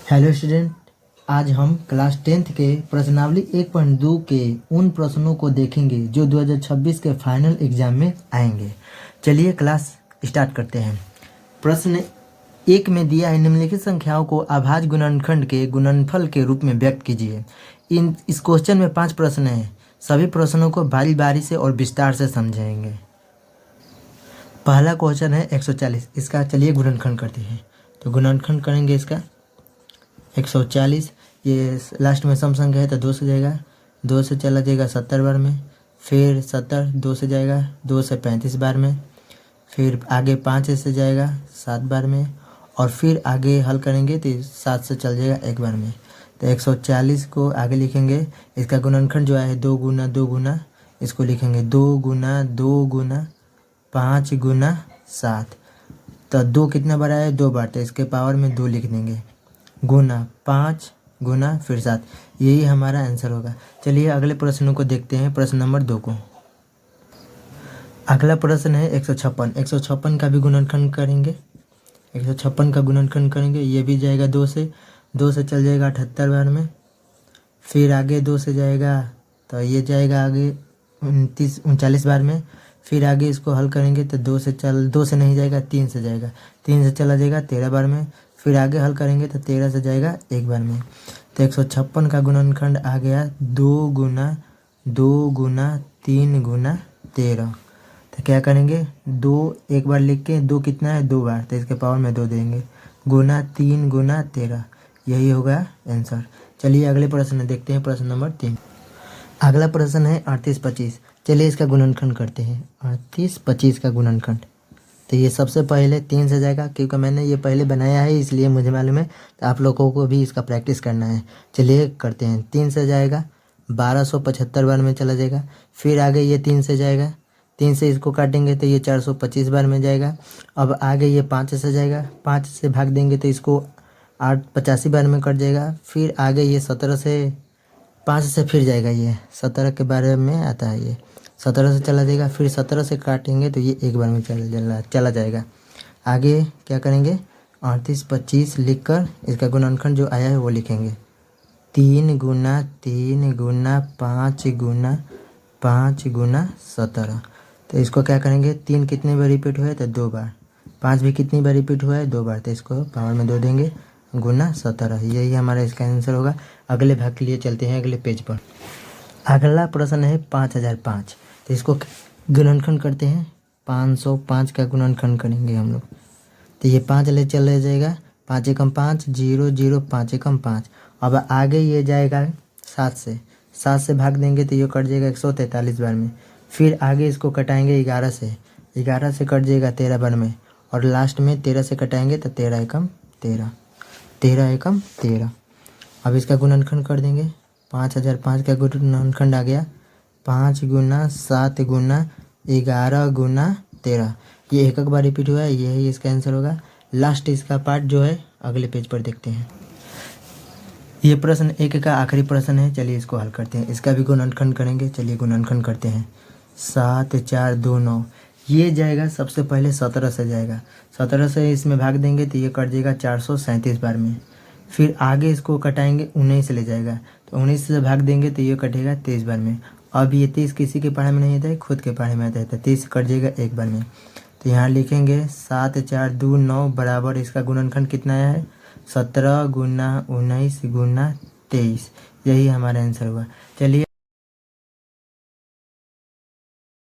Hello student, आज हम class 10th के प्रश्नावली 1.2 के उन प्रश्नों को देखेंगे जो 2026 के फाइनल एग्जाम में आएंगे। चलिए क्लास स्टार्ट करते हैं। प्रश्न 1 में दिया है, निम्नलिखित संख्याओं को अभाज्य गुणनखंड के गुणनफल के रूप में व्यक्त कीजिए। इस क्वेश्चन में 5 प्रश्न हैं। सभी प्रश्नों को बारी बारी से और विस्तार से समझेंगे। पहला क्वेश्चन है 140। इसका चलिए गुणनखंड करते हैं। तो गुणनखंड करेंगे इसका 140। ये लास्ट में सम संख्या है तो 2 से जाएगा, 2 से चला जाएगा 70 बार में, फिर 70 2 से जाएगा, 2 से 35 बार में, फिर आगे 5 से जाएगा 7 बार में, और फिर आगे हल करेंगे तो 7 से चल जाएगा 1 बार में। तो 140 को आगे लिखेंगे। इसका गुणनखंड जो है 2 गुना 2 गुना, इसको लिखेंगे 2 गुना 2 गुना 5 गुना 7। तो 2 कितना बार आया? 2 बार, तो इसके पावर में 2 लिख देंगे, गुना 5 गुना फिर 7। यही हमारा आंसर होगा। चलिए अगले प्रश्नों को देखते हैं। प्रश्न नंबर 2 को। अगला प्रश्न है 156। 156 का भी गुणनखंड करेंगे। 156 का गुणनखंड करेंगे। ये भी जाएगा 2 से, 2 से चल जाएगा 78 बार में, फिर आगे 2 से जाएगा तो ये जाएगा आगे 39 बार में, फिर आगे इसको हल करेंगे तो 2 से नहीं जाएगा, 3 से जाएगा, 3 से चला जाएगा 13 बार में, फिर आगे हल करेंगे तो 13 से जाएगा 1 बार में। तो 156 का गुणनखंड आ गया 2 गुना 2 गुना 3 गुना 13। तो क्या करेंगे? 2 एक बार लिख के, 2 कितना है? 2 बार, तो इसके पावर में 2 देंगे, गुना 3 गुना 13। यही होगा आंसर। चलिए अगले प्रश्न देखते हैं। प्रश्न नंबर 3। अगला प्रश्न है 38-25। चलिए इसका गुणनखंड करते हैं। 38-25 का गुणनखंड, तो ये सबसे पहले 3 से जाएगा, क्योंकि मैंने ये पहले बनाया है इसलिए मुझे मालूम है। तो आप लोगों को भी इसका प्रैक्टिस करना है। चलिए करते हैं। 3 से जाएगा 1275 बार में चला जाएगा, फिर आगे ये 3 से जाएगा, 3 से इसको काटेंगे तो ये 425 बार में जाएगा। अब आगे ये 5 से जाएगा, 5 से भाग देंगे तो इसको 85 बार में कट जाएगा। फिर आगे ये 17 से, 5 से फिर जाएगा, ये 17 के बारे में आता है, ये 17 से चला जाएगा, फिर 17 से काटेंगे तो ये 1 बार में चला जाएगा। आगे क्या करेंगे? 38-25 लिख कर इसका गुणनखंड जो आया है वो लिखेंगे। 3 गुना 3 गुना 5 गुना 5 गुना 17। तो इसको क्या करेंगे? 3 कितनी बार रिपीट हुआ है? तो 2 बार। 5 भी कितनी बार रिपीट हुआ है? 2 बार, तो इसको पावर में 2 देंगे, गुना 17। यही हमारा इसका आंसर होगा। अगले भाग के लिए चलते हैं अगले पेज पर। अगला प्रश्न है 5005। तो इसको गुणनखंड करते हैं। 505 का गुणनखंड करेंगे हम लोग। तो ये 5 ले चले जाएगा, 5 एकम 5 0 0, 5 एकम 5। अब आगे ये जाएगा 7 से, 7 से भाग देंगे तो ये कट जाएगा 143 बार में, फिर आगे इसको कटाएंगे 11 से, 11 से कट जाएगा 13 बार में, और लास्ट में 13 से कटाएंगे तो 13 एकम 13, 13 एकम 13। अब इसका गुणनखंड कर देंगे। 5005 का गुणनखंड आ गया 5 गुना 7 गुना 11 गुना 13। ये एक बार रिपीट हुआ है, यही इसका आंसर होगा। लास्ट इसका पार्ट जो है अगले पेज पर देखते हैं। ये प्रश्न 1 का आखिरी प्रश्न है। चलिए इसको हल करते हैं। इसका भी गुणनखंड करेंगे। चलिए गुणनखंड करते हैं। 7 4 2 9। ये जाएगा सबसे पहले 17 से जाएगा, 17 से इसमें भाग देंगे तो ये कट जाएगा 437 बार में, फिर आगे इसको कटाएंगे 19 से ले जाएगा, तो 19 से भाग देंगे तो ये कटेगा 23 बार में। अब ये 23 किसी के पढ़ाई में नहीं आता है, खुद के पढ़ाई में आता है, तो 23 कट जाएगा 1 बार में। तो यहाँ लिखेंगे 7 4 2 9 बराबर इसका गुणनखंड कितना आया है? 17 गुना 19 गुना 23। यही हमारा आंसर हुआ। चलिए